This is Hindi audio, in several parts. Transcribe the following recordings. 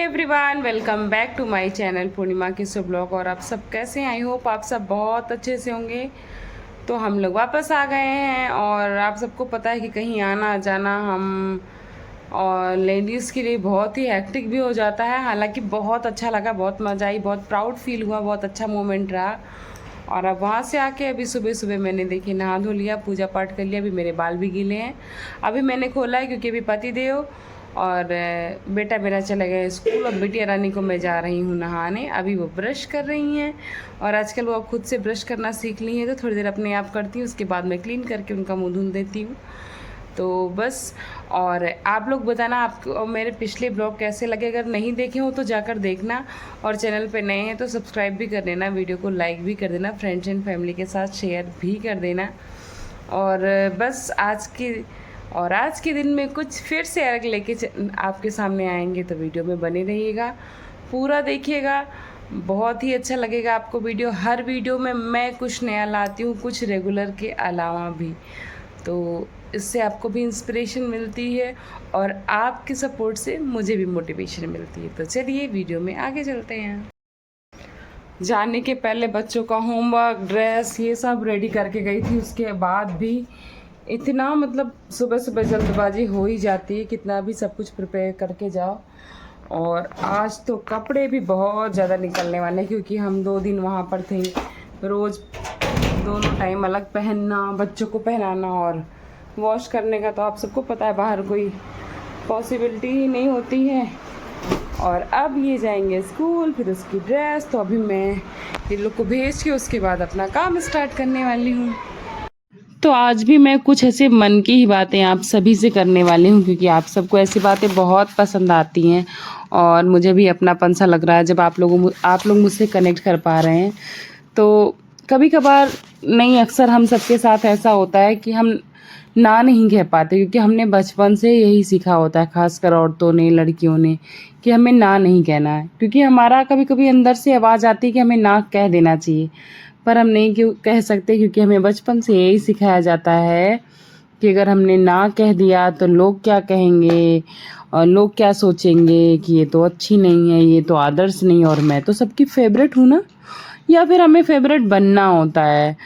Everyone, welcome back to my channel Purnima के सो ब्लॉग। और आप सब कैसे हैं? आई होप आप सब बहुत अच्छे से होंगे। तो हम लोग वापस आ गए हैं और आप सबको पता है कि कहीं आना जाना हम और लेडीज़ के लिए बहुत ही हेक्टिक भी हो जाता है। हालांकि बहुत अच्छा लगा, बहुत मज़ा आई, बहुत प्राउड फील हुआ, बहुत अच्छा मोमेंट रहा। और अब वहाँ से आके अभी सुबह सुबह मैंने देखी नहा धो लिया, पूजा पाठ कर लिया। अभी मेरे बाल भी गीले हैं। अभी मैंने खोला है क्योंकि अभी पति देव और बेटा मेरा चला गया स्कूल। और बिटिया रानी को मैं जा रही हूँ नहाने। अभी वो ब्रश कर रही हैं और आजकल वो अब खुद से ब्रश करना सीख ली हैं, तो थोड़ी देर अपने आप करती हूँ, उसके बाद मैं क्लीन करके उनका मुँह धुल देती हूँ। तो बस। और आप लोग बताना आपको मेरे पिछले ब्लॉग कैसे लगे। अगर नहीं देखे हो तो जाकर देखना, और चैनल पे नए हैं तो सब्सक्राइब भी कर देना, वीडियो को लाइक भी कर देना, फ्रेंड्स एंड फैमिली के साथ शेयर भी कर देना। और बस आज के दिन में कुछ फिर से अलग लेके आपके सामने आएंगे, तो वीडियो में बने रहिएगा, पूरा देखिएगा, बहुत ही अच्छा लगेगा आपको वीडियो। हर वीडियो में मैं कुछ नया लाती हूँ, कुछ रेगुलर के अलावा भी, तो इससे आपको भी इंस्पिरेशन मिलती है और आपके सपोर्ट से मुझे भी मोटिवेशन मिलती है। तो चलिए वीडियो में आगे चलते हैं। जाने के पहले बच्चों का होमवर्क, ड्रेस, ये सब रेडी करके गई थी। उसके बाद भी इतना सुबह सुबह जल्दबाजी हो ही जाती है, कितना भी सब कुछ प्रिपेयर करके जाओ। और आज तो कपड़े भी बहुत ज़्यादा निकलने वाले हैं, क्योंकि हम 2 दिन वहाँ पर थे। रोज़ दोनों टाइम अलग पहनना, बच्चों को पहनाना और वॉश करने का तो आप सबको पता है, बाहर कोई पॉसिबिलिटी ही नहीं होती है। और अब ये जाएंगे स्कूल, फिर उसकी ड्रेस। तो अभी मैं इन लोग को भेज के उसके बाद अपना काम स्टार्ट करने वाली हूँ। तो आज भी मैं कुछ ऐसे मन की ही बातें आप सभी से करने वाली हूँ, क्योंकि आप सबको ऐसी बातें बहुत पसंद आती हैं और मुझे भी अपनापन सा लग रहा है जब आप लोग मुझसे कनेक्ट कर पा रहे हैं। तो कभी कभार नहीं, अक्सर हम सबके साथ ऐसा होता है कि हम ना नहीं कह पाते, क्योंकि हमने बचपन से यही सीखा होता है, खासकर औरतों ने, लड़कियों ने, कि हमें ना नहीं कहना है। क्योंकि हमारा कभी कभी अंदर से आवाज़ आती है कि हमें ना कह देना चाहिए, पर हम नहीं क्यों कह सकते, क्योंकि हमें बचपन से यही सिखाया जाता है कि अगर हमने ना कह दिया तो लोग क्या कहेंगे और लोग क्या सोचेंगे कि ये तो अच्छी नहीं है, ये तो आदर्श नहीं, और मैं तो सबकी फेवरेट हूँ ना। या फिर हमें फेवरेट बनना होता है,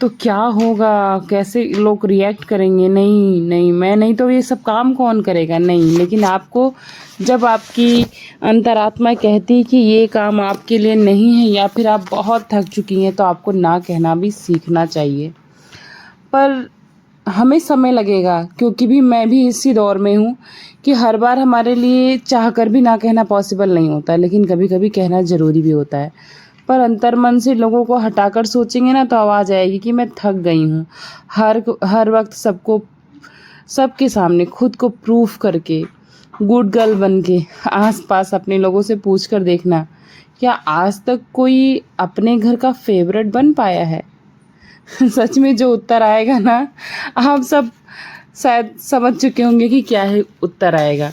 तो क्या होगा, कैसे लोग रिएक्ट करेंगे, नहीं नहीं मैं नहीं तो ये सब काम कौन करेगा, नहीं। लेकिन आपको जब आपकी अंतरात्मा कहती है कि ये काम आपके लिए नहीं है, या फिर आप बहुत थक चुकी हैं, तो आपको ना कहना भी सीखना चाहिए। पर हमें समय लगेगा, क्योंकि मैं भी इसी दौर में हूँ कि हर बार हमारे लिए चाहकर भी ना कहना पॉसिबल नहीं होता है, लेकिन कभी कभी कहना ज़रूरी भी होता है। पर अंतर्मन से लोगों को हटाकर सोचेंगे ना, तो आवाज़ आएगी कि मैं थक गई हूँ। हर वक्त सबके सामने खुद को प्रूफ करके, गुड गर्ल बन के, आस पास अपने लोगों से पूछ कर देखना, क्या आज तक कोई अपने घर का फेवरेट बन पाया है? सच में जो उत्तर आएगा ना, आप सब शायद समझ चुके होंगे कि क्या है उत्तर आएगा।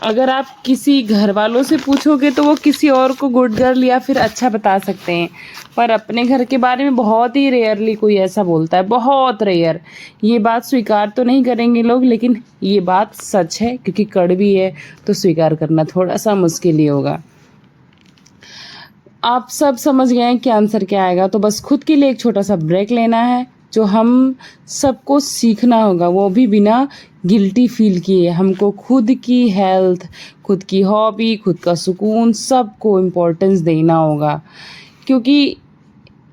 अगर आप किसी घर वालों से पूछोगे तो वो किसी और को गुड गर्ल या फिर अच्छा बता सकते हैं, पर अपने घर के बारे में बहुत ही रेयरली कोई ऐसा बोलता है, बहुत रेयर। ये बात स्वीकार तो नहीं करेंगे लोग, लेकिन ये बात सच है, क्योंकि कड़वी है तो स्वीकार करना थोड़ा सा मुश्किल ही होगा। आप सब समझ गए हैं कि आंसर क्या आएगा। तो बस खुद के लिए एक छोटा सा ब्रेक लेना है, जो हम सबको सीखना होगा, वो भी बिना गिल्टी फील किए। हमको खुद की हेल्थ, खुद की हॉबी, खुद का सुकून, सबको इम्पोर्टेंस देना होगा। क्योंकि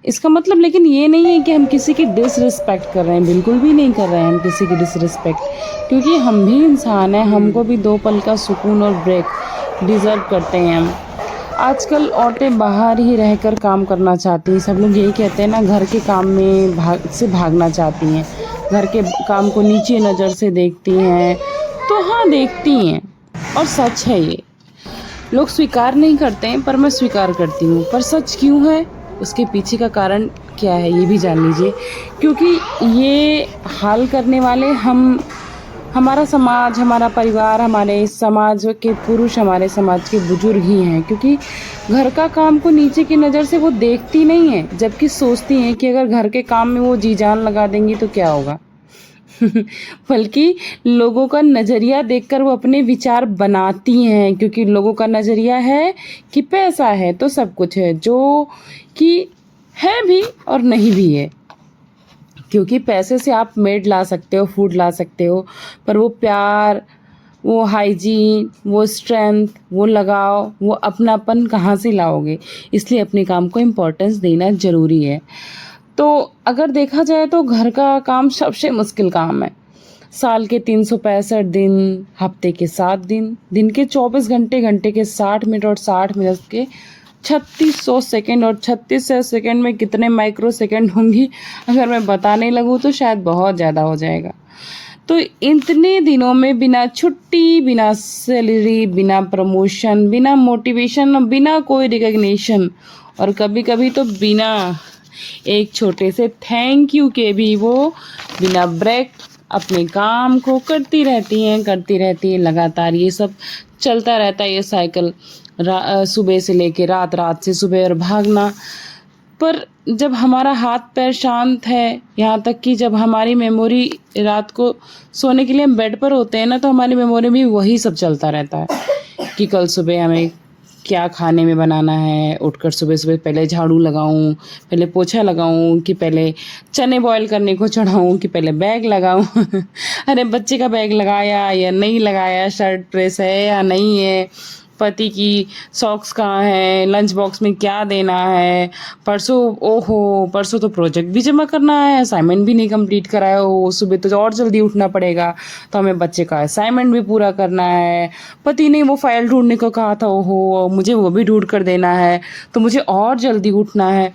इसका मतलब लेकिन ये नहीं है कि हम किसी की डिसरिस्पेक्ट कर रहे हैं, बिल्कुल भी नहीं कर रहे हैं हम किसी की डिसरिस्पेक्ट, क्योंकि हम भी इंसान हैं, हमको भी 2 पल का सुकून और ब्रेक डिज़र्व करते हैं हम। आजकल औरतें बाहर ही रहकर काम करना चाहती हैं। सब लोग यही कहते हैं ना, घर के काम में भागना चाहती हैं, घर के काम को नीचे नज़र से देखती हैं। तो हाँ, देखती हैं, और सच है ये। लोग स्वीकार नहीं करते हैं, पर मैं स्वीकार करती हूँ। पर सच क्यों है, उसके पीछे का कारण क्या है, ये भी जान लीजिए। क्योंकि ये हाल करने वाले हमारा समाज, हमारा परिवार, हमारे समाज के पुरुष, हमारे समाज के बुजुर्ग ही हैं। क्योंकि घर का काम को नीचे की नज़र से वो देखती नहीं है, जबकि सोचती हैं कि अगर घर के काम में वो जी जान लगा देंगी तो क्या होगा। बल्कि लोगों का नज़रिया देखकर वो अपने विचार बनाती हैं, क्योंकि लोगों का नज़रिया है कि पैसा है तो सब कुछ है, जो कि है भी और नहीं भी है। क्योंकि पैसे से आप मेड ला सकते हो, फूड ला सकते हो, पर वो प्यार, वो हाइजीन, वो स्ट्रेंथ, वो लगाव, वो अपनापन कहाँ से लाओगे? इसलिए अपने काम को इम्पोर्टेंस देना ज़रूरी है। तो अगर देखा जाए तो घर का काम सबसे मुश्किल काम है। साल के 365 दिन, हफ्ते के 7 दिन, दिन के 24 घंटे, घंटे के 60 मिनट और 60 मिनट के 3600 सेकंड, और 3600 सेकंड में कितने माइक्रो सेकंड होंगी अगर मैं बताने लगूँ तो शायद बहुत ज़्यादा हो जाएगा। तो इतने दिनों में बिना छुट्टी, बिना सैलरी, बिना प्रमोशन, बिना मोटिवेशन, बिना कोई रिकॉग्निशन, और कभी-कभी तो बिना एक छोटे से थैंक यू के भी वो बिना ब्रेक अपने काम को करती रहती हैं लगातार। ये सब चलता रहता है, ये साइकिल सुबह से लेके रात, रात से सुबह, और भागना। पर जब हमारा हाथ पैर शांत है, यहाँ तक कि जब हमारी मेमोरी रात को सोने के लिए हम बेड पर होते हैं ना, तो हमारी मेमोरी में वही सब चलता रहता है कि कल सुबह हमें क्या खाने में बनाना है, उठकर सुबह-सुबह पहले झाड़ू लगाऊँ, पहले पोछा लगाऊँ, कि पहले चने बॉयल करने को चढ़ाऊँ, कि पहले बैग लगाऊँ। अरे बच्चे का बैग लगाया या नहीं लगाया, शर्ट प्रेस है या नहीं है, पति की सॉक्स कहाँ हैं, लंच बॉक्स में क्या देना है, परसों तो प्रोजेक्ट भी जमा करना है, असाइनमेंट भी नहीं कंप्लीट कराया हो, सुबह तो और जल्दी उठना पड़ेगा, तो हमें बच्चे का असाइनमेंट भी पूरा करना है, पति ने वो फाइल ढूंढने को कहा था, ओहो मुझे वो भी ढूंढ कर देना है, तो मुझे और जल्दी उठना है।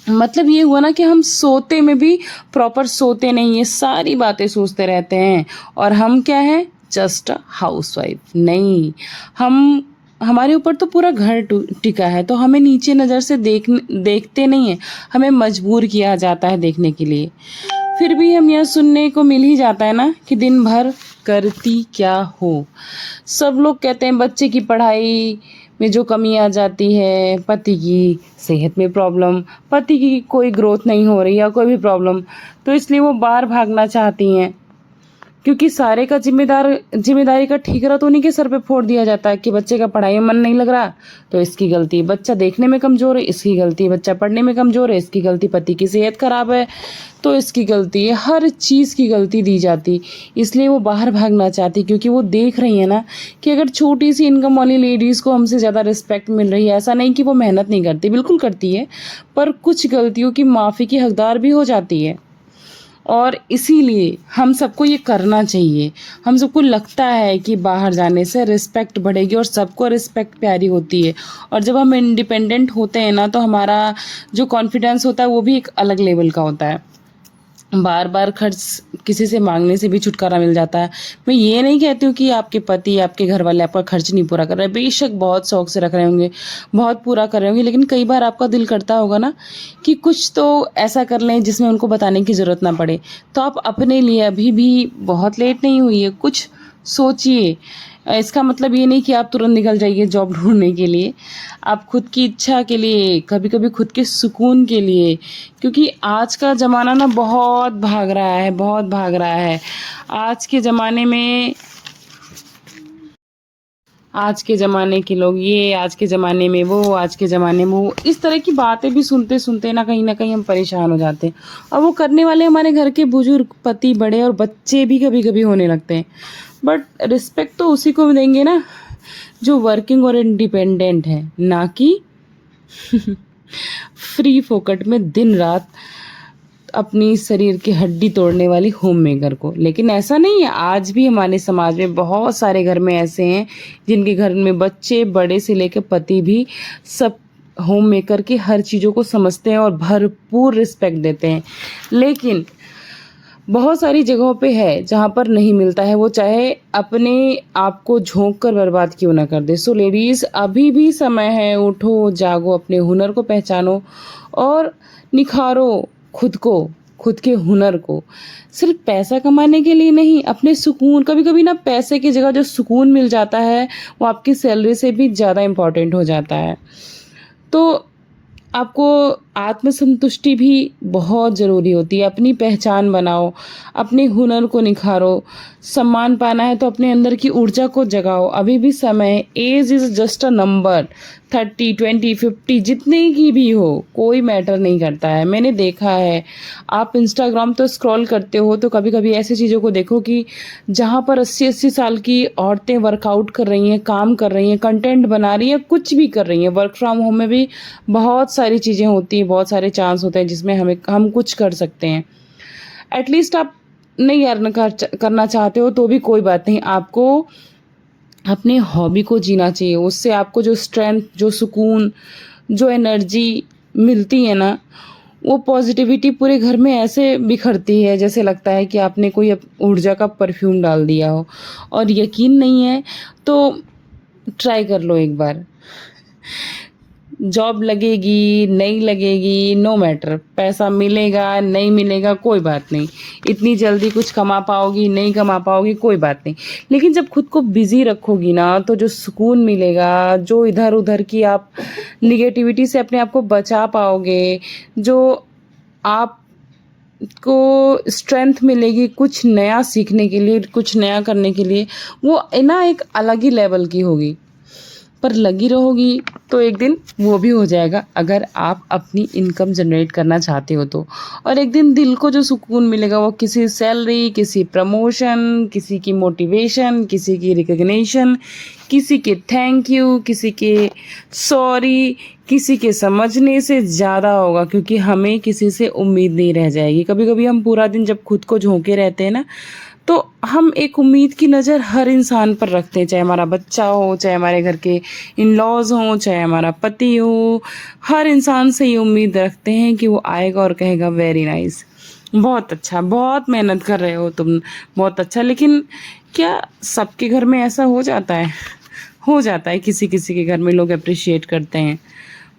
मतलब ये हुआ ना कि हम सोते में भी प्रॉपर सोते नहीं, ये सारी बातें सोचते रहते हैं, और हम क्या हैं, जस्ट अ हाउसवाइफ नहीं, हम हमारे ऊपर तो पूरा घर टिका है, तो हमें नीचे नज़र से देखते नहीं हैं, हमें मजबूर किया जाता है देखने के लिए। फिर भी हम यह सुनने को मिल ही जाता है ना कि दिन भर करती क्या हो। सब लोग कहते हैं बच्चे की पढ़ाई में जो कमी आ जाती है, पति की सेहत में प्रॉब्लम, पति की कोई ग्रोथ नहीं हो रही या कोई भी प्रॉब्लम, तो इसलिए वो बाहर भागना चाहती हैं, क्योंकि सारे का जिम्मेदारी का ठीकरा तो उन्हीं के सर पे फोड़ दिया जाता है कि बच्चे का पढ़ाई में मन नहीं लग रहा तो इसकी गलती, बच्चा देखने में कमज़ोर है इसकी गलती, बच्चा पढ़ने में कमज़ोर है इसकी गलती, पति की सेहत खराब है तो इसकी गलती है, हर चीज़ की गलती दी जाती। इसलिए वो बाहर भागना चाहती, क्योंकि वो देख रही है ना कि अगर छोटी सी इनकम वाली लेडीज़ को हमसे ज़्यादा रिस्पेक्ट मिल रही है, ऐसा नहीं कि वो मेहनत नहीं करती, बिल्कुल करती है, पर कुछ गलतियों की माफ़ी की हकदार भी हो जाती है। और इसीलिए हम सबको ये करना चाहिए। हम सबको लगता है कि बाहर जाने से रिस्पेक्ट बढ़ेगी, और सबको रिस्पेक्ट प्यारी होती है, और जब हम इंडिपेंडेंट होते हैं ना, तो हमारा जो कॉन्फिडेंस होता है वो भी एक अलग लेवल का होता है। बार बार खर्च किसी से मांगने से भी छुटकारा मिल जाता है। मैं ये नहीं कहती हूँ कि आपके पति, आपके घर वाले आपका खर्च नहीं पूरा कर रहे हैं, बेशक बहुत शौक से रख रहे होंगे, बहुत पूरा कर रहे होंगे, लेकिन कई बार आपका दिल करता होगा ना कि कुछ तो ऐसा कर लें जिसमें उनको बताने की ज़रूरत ना पड़े। तो आप अपने लिए अभी भी बहुत लेट नहीं हुई है, कुछ सोचिए। इसका मतलब ये नहीं कि आप तुरंत निकल जाइए जॉब ढूंढने के लिए, आप खुद की इच्छा के लिए, कभी कभी खुद के सुकून के लिए, क्योंकि आज का ज़माना ना बहुत भाग रहा है, बहुत भाग रहा है। आज के ज़माने में आज के ज़माने के लोग ये, आज के ज़माने में वो, आज के ज़माने में वो, इस तरह की बातें भी सुनते सुनते ना कहीं हम परेशान हो जाते हैं, और वो करने वाले हमारे घर के बुजुर्ग, पति, बड़े और बच्चे भी कभी कभी होने लगते हैं। बट रिस्पेक्ट तो उसी को देंगे ना जो वर्किंग और इंडिपेंडेंट है, ना कि फ्री फोकट में दिन रात अपनी शरीर की हड्डी तोड़ने वाली होम मेकर को। लेकिन ऐसा नहीं है, आज भी हमारे समाज में बहुत सारे घर में ऐसे हैं जिनके घर में बच्चे, बड़े से लेकर पति भी, सब होम मेकर की हर चीज़ों को समझते हैं और भरपूर रिस्पेक्ट देते हैं। लेकिन बहुत सारी जगहों पे है जहाँ पर नहीं मिलता है, वो चाहे अपने आप को झोंक कर बर्बाद क्यों ना कर दे। सो लेडीज़, अभी भी समय है, उठो, जागो, अपने हुनर को पहचानो और निखारो खुद को, खुद के हुनर को। सिर्फ पैसा कमाने के लिए नहीं, अपने सुकून, कभी कभी ना पैसे की जगह जो सुकून मिल जाता है वो आपकी सैलरी से भी ज़्यादा इम्पॉर्टेंट हो जाता है। तो आपको आत्मसंतुष्टि भी बहुत ज़रूरी होती है। अपनी पहचान बनाओ, अपने हुनर को निखारो, सम्मान पाना है तो अपने अंदर की ऊर्जा को जगाओ। अभी भी समय है, age is just a number, 30, 20, 50 जितने की भी हो, कोई मैटर नहीं करता है। मैंने देखा है, आप इंस्टाग्राम तो स्क्रॉल करते हो तो कभी-कभी ऐसी चीज़ों को देखो कि जहाँ पर 80-80 साल की औरतें वर्कआउट कर रही हैं, काम कर रही हैं, कंटेंट बना रही हैं, कुछ भी कर रही हैं। वर्क फ्रॉम होम में भी बहुत सारी चीज़ें होती हैं, बहुत सारे चांस होते हैं जिसमें हम कुछ कर सकते हैं। एटलीस्ट आप नहीं करना चाहते हो तो भी कोई बात नहीं, आपको अपने हॉबी को जीना चाहिए। उससे आपको जो स्ट्रेंथ, जो सुकून, जो एनर्जी मिलती है ना, वो पॉजिटिविटी पूरे घर में ऐसे बिखरती है जैसे लगता है कि आपने कोई ऊर्जा का परफ्यूम डाल दिया हो। और यकीन नहीं है तो ट्राई कर लो एक बार। जॉब लगेगी, नहीं लगेगी, नो मैटर, पैसा मिलेगा, नहीं मिलेगा, कोई बात नहीं। इतनी जल्दी कुछ कमा पाओगी, नहीं कमा पाओगी, कोई बात नहीं। लेकिन जब खुद को बिज़ी रखोगी ना, तो जो सुकून मिलेगा, जो इधर-उधर की आप नेगेटिविटी से अपने आप को बचा पाओगे, जो आपको स्ट्रेंथ मिलेगी कुछ नया सीखने के लिए, कुछ नया करने के लिए, वो ना एक अलग ही लेवल की होगी। पर लगी रहोगी तो एक दिन वो भी हो जाएगा, अगर आप अपनी इनकम जनरेट करना चाहते हो तो। और एक दिन दिल को जो सुकून मिलेगा वो किसी सैलरी, किसी प्रमोशन, किसी की मोटिवेशन, किसी की रिकॉग्निशन, किसी के थैंक यू, किसी के सॉरी, किसी के समझने से ज़्यादा होगा, क्योंकि हमें किसी से उम्मीद नहीं रह जाएगी। कभी-कभी हम पूरा दिन जब खुद को झोंके रहते हैं ना, तो हम एक उम्मीद की नज़र हर इंसान पर रखते हैं, चाहे हमारा बच्चा हो, चाहे हमारे घर के इन-लॉज़ हों, चाहे हमारा पति हो, हर इंसान से ये उम्मीद रखते हैं कि वो आएगा और कहेगा वेरी नाइस, बहुत अच्छा, बहुत मेहनत कर रहे हो तुम, बहुत अच्छा। लेकिन क्या सबके घर में ऐसा हो जाता है? हो जाता है, किसी-किसी के घर में लोग एप्रिशिएट करते हैं,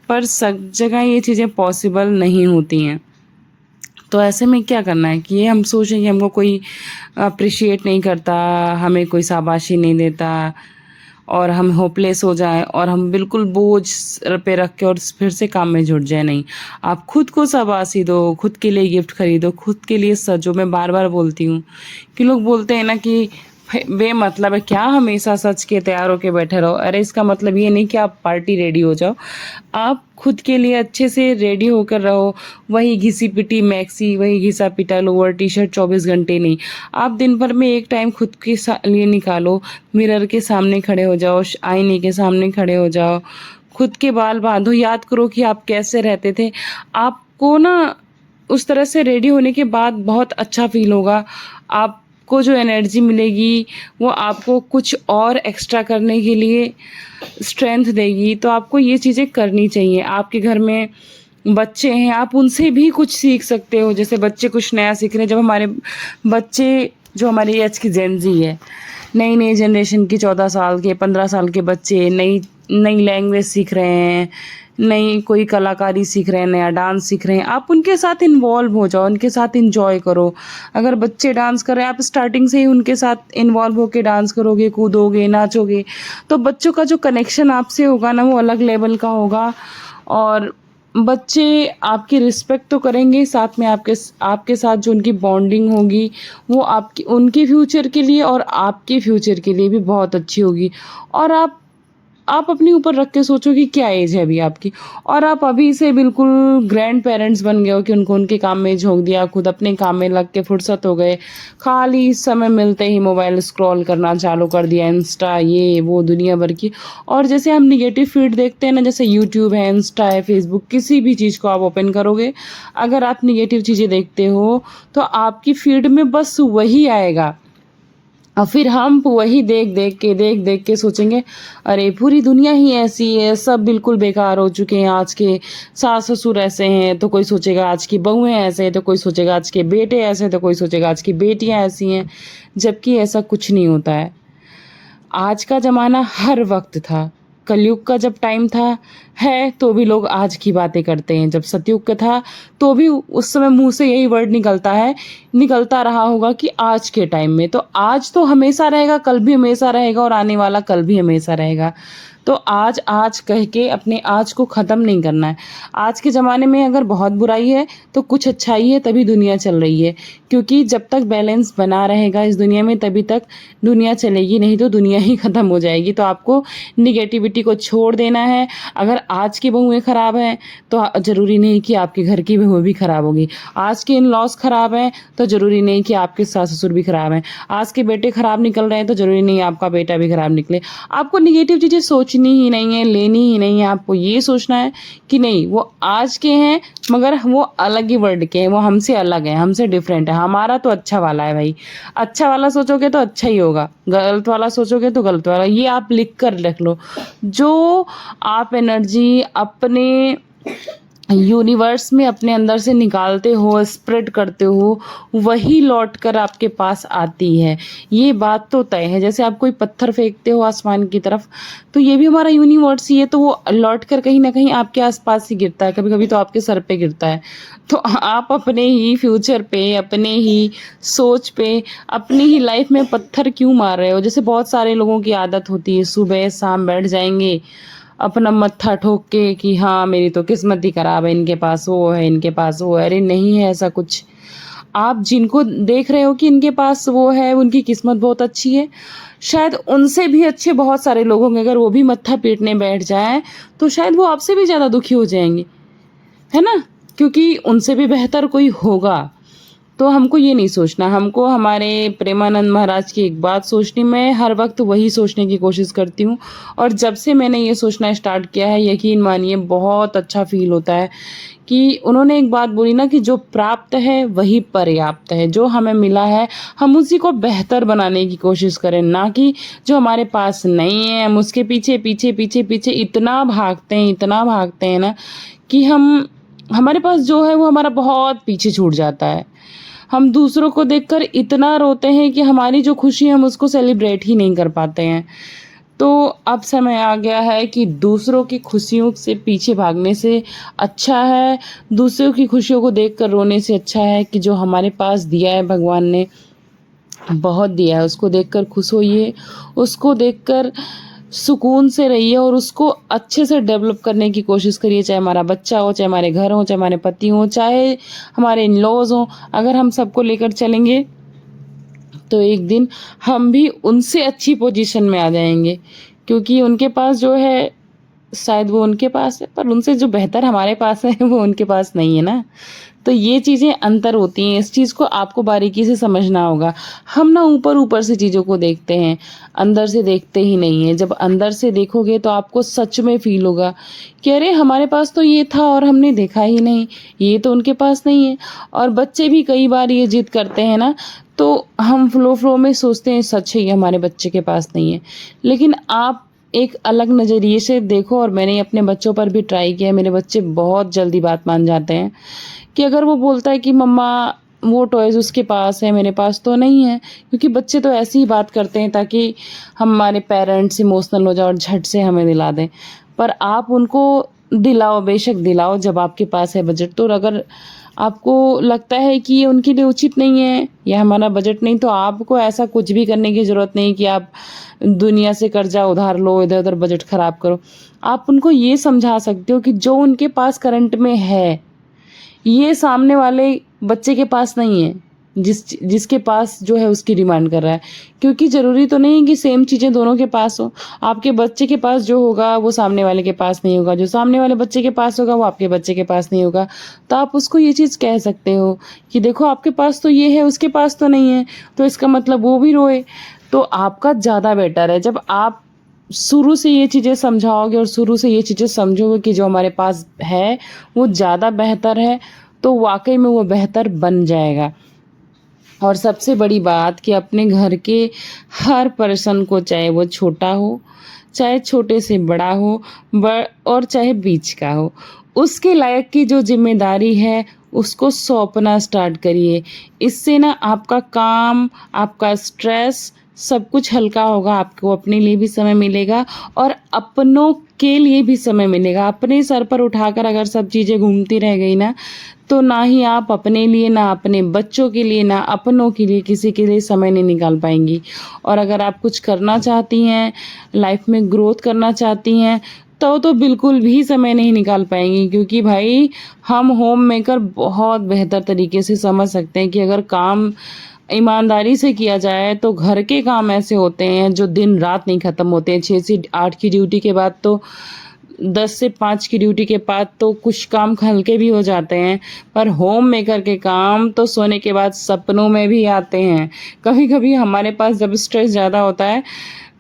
पर सब जगह ये चीज़ें पॉसिबल नहीं होती हैं। तो ऐसे में क्या करना है कि ये हम सोचें कि हमको कोई अप्रिशिएट नहीं करता, हमें कोई शाबाशी नहीं देता और हम होपलेस हो जाएँ और हम बिल्कुल बोझ सर पे रख के और फिर से काम में जुट जाएँ, नहीं। आप खुद को शाबाशी दो, खुद के लिए गिफ्ट खरीदो, खुद के लिए सजो। मैं बार-बार बोलती हूँ कि लोग बोलते हैं ना कि बेमतलब है, क्या हमेशा सज के तैयार होके बैठे रहो। अरे इसका मतलब ये नहीं कि आप पार्टी रेडी हो जाओ, आप खुद के लिए अच्छे से रेडी होकर रहो। वही घिसी-पिटी मैक्सी, वही घिसा-पिटा लोअर टी-शर्ट 24 घंटे नहीं। आप दिन भर में एक टाइम खुद के लिए निकालो, मिरर के सामने खड़े हो जाओ, आईने के सामने खड़े हो जाओ, खुद के बाल बाँधो, याद करो कि आप कैसे रहते थे। आपको ना उस तरह से रेडी होने के बाद बहुत अच्छा फ़ील होगा। आपको जो एनर्जी मिलेगी वो आपको कुछ और एक्स्ट्रा करने के लिए स्ट्रेंथ देगी। तो आपको ये चीज़ें करनी चाहिए। आपके घर में बच्चे हैं, आप उनसे भी कुछ सीख सकते हो। जैसे बच्चे कुछ नया सीख रहे हैं, जब हमारे बच्चे जो हमारी एज की जेन ज़ी है, नई-नई जनरेशन की 14 साल के, 15 साल के बच्चे नई नई लैंग्वेज सीख रहे हैं, नई कोई कलाकारी सीख रहे हैं, नया डांस सीख रहे हैं, आप उनके साथ इन्वॉल्व हो जाओ, उनके साथ एन्जॉय करो। अगर बच्चे डांस कर रहे हैं, आप स्टार्टिंग से ही उनके साथ इन्वॉल्व होके डांस करोगे, कूदोगे, नाचोगे, तो बच्चों का जो कनेक्शन आपसे होगा ना, वो अलग लेवल का होगा और बच्चे आपकी रिस्पेक्ट तो करेंगे, साथ में आपके साथ जो उनकी बॉन्डिंग होगी, वो आपकी उनके फ्यूचर के लिए और आपके फ्यूचर के लिए भी बहुत अच्छी होगी। और आप अपने ऊपर रख के सोचो कि क्या एज है अभी आपकी, और आप अभी से बिल्कुल ग्रैंड पेरेंट्स बन गए हो कि उनको उनके काम में झोंक दिया, खुद अपने काम में लग के फुर्सत हो गए, खाली समय मिलते ही मोबाइल स्क्रॉल करना चालू कर दिया, इंस्टा, ये वो दुनिया भर की। और जैसे हम निगेटिव फीड देखते हैं ना, जैसे यूट्यूब है, इंस्टा है, फेसबुक, किसी भी चीज़ को आप ओपन करोगे, अगर आप निगेटिव चीज़ें देखते हो तो आपकी फीड में बस वही आएगा। और फिर हम वही देख के सोचेंगे, अरे पूरी दुनिया ही ऐसी है, सब बिल्कुल बेकार हो चुके हैं, आज के सास ससुर ऐसे हैं तो कोई सोचेगा आज की बहुएं ऐसे हैं, तो कोई सोचेगा आज के बेटे ऐसे हैं, तो कोई सोचेगा आज की बेटियां ऐसी हैं। जबकि ऐसा कुछ नहीं होता है। आज का ज़माना हर वक्त था। कलयुग का जब टाइम था है तो भी लोग आज की बातें करते हैं। जब सतयुग का था तो भी उस समय मुँह से यही वर्ड निकलता रहा होगा कि आज के टाइम में। तो आज तो हमेशा रहेगा, कल भी हमेशा रहेगा और आने वाला कल भी हमेशा रहेगा। तो आज आज कह के अपने आज को ख़त्म नहीं करना है। आज के ज़माने में अगर बहुत बुराई है तो कुछ अच्छाई है, तभी दुनिया चल रही है। क्योंकि जब तक बैलेंस बना रहेगा इस दुनिया में तभी तक दुनिया चलेगी, नहीं तो दुनिया ही ख़त्म हो जाएगी। तो आपको निगेटिविटी को छोड़ देना है। अगर आज की बहुएँ ख़राब हैं तो ज़रूरी नहीं कि आपके घर की बहू भी ख़राब होगी। आज के इन-लॉज़ ख़राब हैं तो ज़रूरी नहीं कि आपके सास-ससुर भी ख़राब हैं। आज के बेटे ख़राब निकल रहे हैं तो ज़रूरी नहीं आपका बेटा भी ख़राब निकले। आपको नेगेटिव चीज़ें सोचनी ही नहीं है, लेनी ही नहीं है। आपको ये सोचना है कि नहीं, वो आज के हैं मगर वो अलग ही वर्ल्ड के हैं, वो हमसे अलग हैं, हमसे डिफरेंट है। हमारा तो अच्छा वाला है भाई। अच्छा वाला सोचोगे तो अच्छा ही होगा, गलत वाला सोचोगे तो गलत वाला। ये आप लिख कर रख लो। जो आप एनर्जी अपने यूनिवर्स में अपने अंदर से निकालते हो, स्प्रेड करते हो, वही लौट कर आपके पास आती है। ये बात तो तय है। जैसे आप कोई पत्थर फेंकते हो आसमान की तरफ, तो ये भी हमारा यूनिवर्स ही है, तो वो लौट कर कहीं ना कहीं आपके आसपास ही गिरता है। कभी कभी तो आपके सर पे गिरता है। तो आप अपने ही फ्यूचर पे, अपने ही सोच पे, अपनी ही लाइफ में पत्थर क्यों मार रहे हो? जैसे बहुत सारे लोगों की आदत होती है, सुबह शाम बैठ जाएंगे अपना मत्था ठोक के कि हाँ मेरी तो किस्मत ही खराब है, इनके पास वो है, इनके पास वो है। अरे नहीं है ऐसा कुछ। आप जिनको देख रहे हो कि इनके पास वो है, उनकी किस्मत बहुत अच्छी है, शायद उनसे भी अच्छे बहुत सारे लोग होंगे। अगर वो भी मत्था पीटने बैठ जाए तो शायद वो आपसे भी ज़्यादा दुखी हो जाएंगे, है ना? क्योंकि उनसे भी बेहतर कोई होगा। तो हमको ये नहीं सोचना। हमको हमारे प्रेमानंद महाराज की एक बात सोचनी, मैं हर वक्त वही सोचने की कोशिश करती हूँ। और जब से मैंने ये सोचना स्टार्ट किया है, यकीन मानिए बहुत अच्छा फील होता है कि उन्होंने एक बात बोली ना कि जो प्राप्त है वही पर्याप्त है। जो हमें मिला है हम उसी को बेहतर बनाने की कोशिश करें, ना कि जो हमारे पास नहीं है हम उसके पीछे पीछे पीछे पीछे इतना भागते हैं ना कि हमारे पास जो है वो हमारा बहुत पीछे छूट जाता है। हम दूसरों को देखकर इतना रोते हैं कि हमारी जो खुशी है हम उसको सेलिब्रेट ही नहीं कर पाते हैं। तो अब समय आ गया है कि दूसरों की खुशियों से पीछे भागने से अच्छा है, दूसरों की खुशियों को देखकर रोने से अच्छा है कि जो हमारे पास दिया है भगवान ने, बहुत दिया है, उसको देखकर खुश होइए, उसको देखकर सुकून से रहिए और उसको अच्छे से डेवलप करने की कोशिश करिए। चाहे हमारा बच्चा हो, चाहे हमारे घर हो, चाहे हमारे पति हो, चाहे हमारे इन लॉज हों। अगर हम सबको लेकर चलेंगे तो एक दिन हम भी उनसे अच्छी पोजीशन में आ जाएंगे। क्योंकि उनके पास जो है शायद वो उनके पास है, पर उनसे जो बेहतर हमारे पास है वो उनके पास नहीं है ना। तो ये चीज़ें अंतर होती हैं। इस चीज़ को आपको बारीकी से समझना होगा। हम ना ऊपर ऊपर से चीज़ों को देखते हैं, अंदर से देखते ही नहीं हैं। जब अंदर से देखोगे तो आपको सच में फील होगा कि अरे हमारे पास तो ये था और हमने देखा ही नहीं, ये तो उनके पास नहीं है। और बच्चे भी कई बार ये जिद करते हैं ना, तो हम फ्लो में सोचते हैं सच है ये हमारे बच्चे के पास नहीं है। लेकिन आप एक अलग नज़रिए से देखो, और मैंने अपने बच्चों पर भी ट्राई किया है। मेरे बच्चे बहुत जल्दी बात मान जाते हैं कि अगर वो बोलता है कि मम्मा वो टॉयज़ उसके पास है, मेरे पास तो नहीं है। क्योंकि बच्चे तो ऐसी ही बात करते हैं ताकि हमारे पेरेंट्स इमोशनल हो जाए और झट से हमें दिला दें। पर आप उनको दिलाओ, बेशक दिलाओ जब आपके पास है बजट। तो अगर आपको लगता है कि ये उनके लिए उचित नहीं है या हमारा बजट नहीं, तो आपको ऐसा कुछ भी करने की ज़रूरत नहीं कि आप दुनिया से कर्जा उधार लो, इधर उधर बजट ख़राब करो। आप उनको ये समझा सकते हो कि जो उनके पास करंट में है, ये सामने वाले बच्चे के पास नहीं है, जिसके पास जो है उसकी डिमांड कर रहा है। क्योंकि ज़रूरी तो नहीं कि सेम चीज़ें दोनों के पास हो। आपके बच्चे के पास जो होगा वो सामने वाले के पास नहीं होगा, जो सामने वाले बच्चे के पास होगा वो आपके बच्चे के पास नहीं होगा। तो आप उसको ये चीज़ कह सकते हो कि देखो आपके पास तो ये है, उसके पास तो नहीं है, तो इसका मतलब वो भी रोए। तो आपका ज़्यादा बेटर है जब आप शुरू से ये चीज़ें समझाओगे और शुरू से ये चीज़ें समझोगे कि जो हमारे पास है वो ज़्यादा बेहतर है, तो वाकई में वो बेहतर बन जाएगा। और सबसे बड़ी बात कि अपने घर के हर पर्सन को, चाहे वो छोटा हो, चाहे छोटे से बड़ा हो, और चाहे बीच का हो, उसके लायक की जो जिम्मेदारी है उसको सौंपना स्टार्ट करिए। इससे ना आपका काम, आपका स्ट्रेस सब कुछ हल्का होगा, आपको अपने लिए भी समय मिलेगा और अपनों के लिए भी समय मिलेगा। अपने सर पर उठाकर अगर सब चीज़ें घूमती रह गई ना, तो ना ही आप अपने लिए, ना अपने बच्चों के लिए, ना अपनों के लिए, किसी के लिए समय नहीं निकाल पाएंगी। और अगर आप कुछ करना चाहती हैं, लाइफ में ग्रोथ करना चाहती हैं, तो बिल्कुल भी समय नहीं निकाल पाएंगी, क्योंकि भाई हम होम मेकर बहुत बेहतर तरीके से समझ सकते हैं कि अगर काम ईमानदारी से किया जाए तो घर के काम ऐसे होते हैं जो दिन रात नहीं ख़त्म होते हैं। 6 से 8 की ड्यूटी के बाद तो 10 से 5 की ड्यूटी के बाद तो कुछ काम हल्के भी हो जाते हैं, पर होम मेकर के काम तो सोने के बाद सपनों में भी आते हैं। कभी कभी हमारे पास जब स्ट्रेस ज़्यादा होता है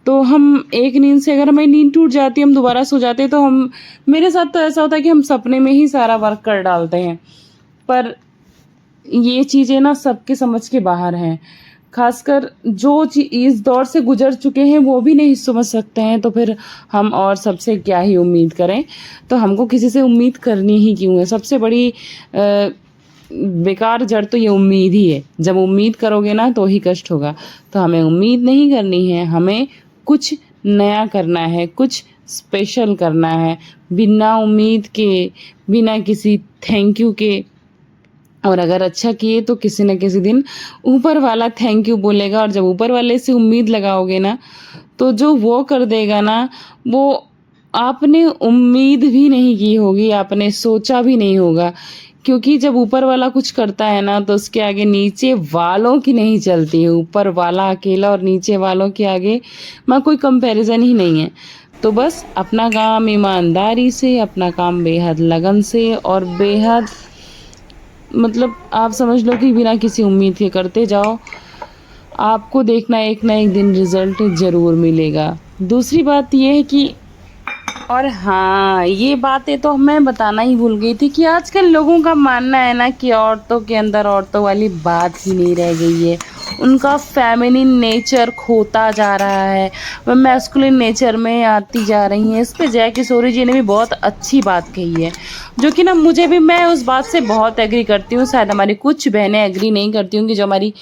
तो हम एक नींद से, अगर हमारी नींद टूट जाती है, हम दोबारा सो जाते हैं, तो हम, मेरे साथ तो ऐसा होता है कि हम सपने में ही सारा वर्क कर डालते हैं। पर ये चीज़ें ना सबके समझ के बाहर हैं। खासकर जो इस दौर से गुजर चुके हैं वो भी नहीं समझ सकते हैं, तो फिर हम और सबसे क्या ही उम्मीद करें। तो हमको किसी से उम्मीद करनी ही क्यों है? सबसे बड़ी बेकार जड़ तो ये उम्मीद ही है। जब उम्मीद करोगे ना तो ही कष्ट होगा। तो हमें उम्मीद नहीं करनी है, हमें कुछ नया करना है, कुछ स्पेशल करना है, बिना उम्मीद के, बिना किसी थैंक यू के। और अगर अच्छा किए तो किसी न किसी दिन ऊपर वाला थैंक यू बोलेगा। और जब ऊपर वाले से उम्मीद लगाओगे ना, तो जो वो कर देगा ना, वो आपने उम्मीद भी नहीं की होगी, आपने सोचा भी नहीं होगा। क्योंकि जब ऊपर वाला कुछ करता है ना, तो उसके आगे नीचे वालों की नहीं चलती है। ऊपर वाला अकेला और नीचे वालों के आगे मैं कोई कंपैरिजन ही नहीं है। तो बस अपना काम ईमानदारी से, अपना काम बेहद लगन से और बेहद, मतलब आप समझ लो कि बिना किसी उम्मीद के करते जाओ। आपको देखना एक ना एक दिन रिज़ल्ट ज़रूर मिलेगा। दूसरी बात ये है कि, और हाँ, ये बातें तो मैं बताना ही भूल गई थी कि आजकल लोगों का मानना है ना कि औरतों के अंदर औरतों वाली बात ही नहीं रह गई है। उनका फेमिनिन नेचर खोता जा रहा है, वह मैस्कुलिन नेचर में आती जा रही हैं। इस पे जय किशोरी जी ने भी बहुत अच्छी बात कही है, जो कि ना मुझे भी, मैं उस बात से बहुत एग्री करती हूँ। शायद हमारी कुछ बहनें एग्री नहीं करती होंगी, जो हमारी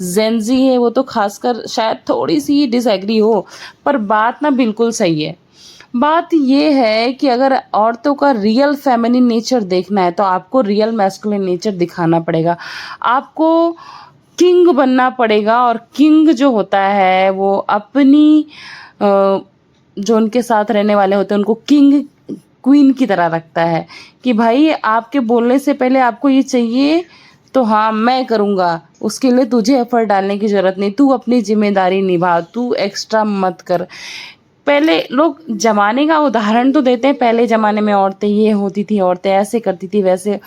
जेंजी है वो तो खासकर शायद थोड़ी सी डिसएग्री हो, पर बात ना बिल्कुल सही है। बात ये है कि अगर औरतों का रियल फेमिनिन नेचर देखना है तो आपको रियल मैस्कुलिन नेचर दिखाना पड़ेगा। आपको किंग बनना पड़ेगा। और किंग जो होता है वो अपनी जो उनके साथ रहने वाले होते हैं उनको किंग क्वीन की तरह रखता है कि भाई आपके बोलने से पहले आपको ये चाहिए तो हाँ मैं करूँगा, उसके लिए तुझे एफर्ट डालने की ज़रूरत नहीं, तू अपनी जिम्मेदारी निभा, तू एक्स्ट्रा मत कर। पहले लोग ज़माने का उदाहरण तो देते हैं, पहले ज़माने में औरतें ये होती थी, औरतें ऐसे करती थी वैसे,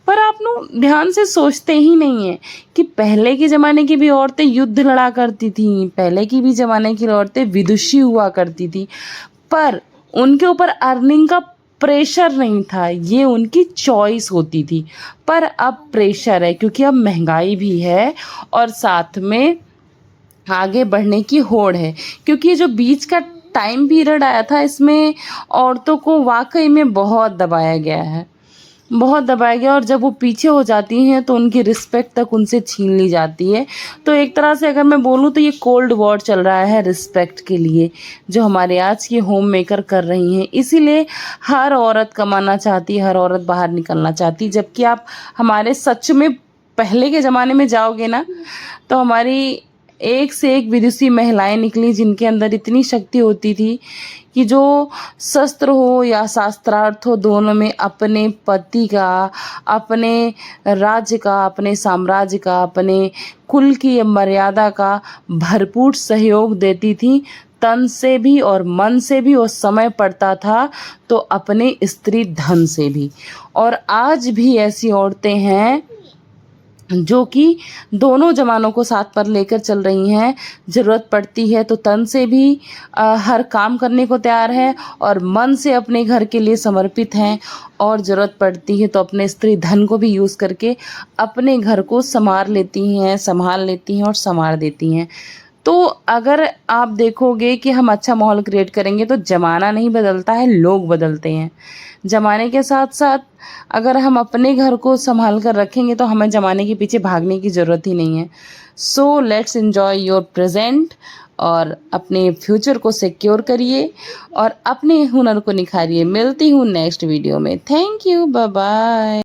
पर आप लोग ध्यान से सोचते ही नहीं हैं कि पहले के ज़माने की भी औरतें युद्ध लड़ा करती थीं, पहले की भी ज़माने की औरतें विदुषी हुआ करती थी, पर उनके ऊपर अर्निंग का प्रेशर नहीं था, ये उनकी चॉइस होती थी। पर अब प्रेशर है, क्योंकि अब महंगाई भी है और साथ में आगे बढ़ने की होड़ है। क्योंकि ये जो बीच का टाइम पीरियड आया था, इसमें औरतों को वाकई में बहुत दबाया गया है, बहुत दबाया गया। और जब वो पीछे हो जाती हैं तो उनकी रिस्पेक्ट तक उनसे छीन ली जाती है। तो एक तरह से अगर मैं बोलूँ तो ये कोल्ड वॉर चल रहा है रिस्पेक्ट के लिए, जो हमारे आज की होम मेकर कर रही हैं। इसीलिए हर औरत कमाना चाहती है, हर औरत बाहर निकलना चाहती है। जबकि आप हमारे सच में पहले के ज़माने में जाओगे ना, तो हमारी एक से एक विदुषी महिलाएं निकली, जिनके अंदर इतनी शक्ति होती थी कि जो शस्त्र हो या शास्त्रार्थ हो, दोनों में अपने पति का, अपने राज्य का, अपने साम्राज्य का, अपने कुल की मर्यादा का भरपूर सहयोग देती थी, तन से भी और मन से भी, और समय पड़ता था तो अपने स्त्री धन से भी। और आज भी ऐसी औरतें हैं जो कि दोनों ज़मानों को साथ पर लेकर चल रही हैं। ज़रूरत पड़ती है तो तन से भी हर काम करने को तैयार है, और मन से अपने घर के लिए समर्पित हैं, और ज़रूरत पड़ती है तो अपने स्त्री धन को भी यूज़ करके अपने घर को संभाल लेती हैं और संवार देती हैं। तो अगर आप देखोगे कि हम अच्छा माहौल क्रिएट करेंगे तो ज़माना नहीं बदलता है, लोग बदलते हैं। ज़माने के साथ-साथ अगर हम अपने घर को सँभाल कर रखेंगे तो हमें ज़माने के पीछे भागने की ज़रूरत ही नहीं है। So let's enjoy your present और अपने फ्यूचर को सिक्योर करिए और अपने हुनर को निखारिए। मिलती हूँ नेक्स्ट वीडियो में। Thank you, bye bye.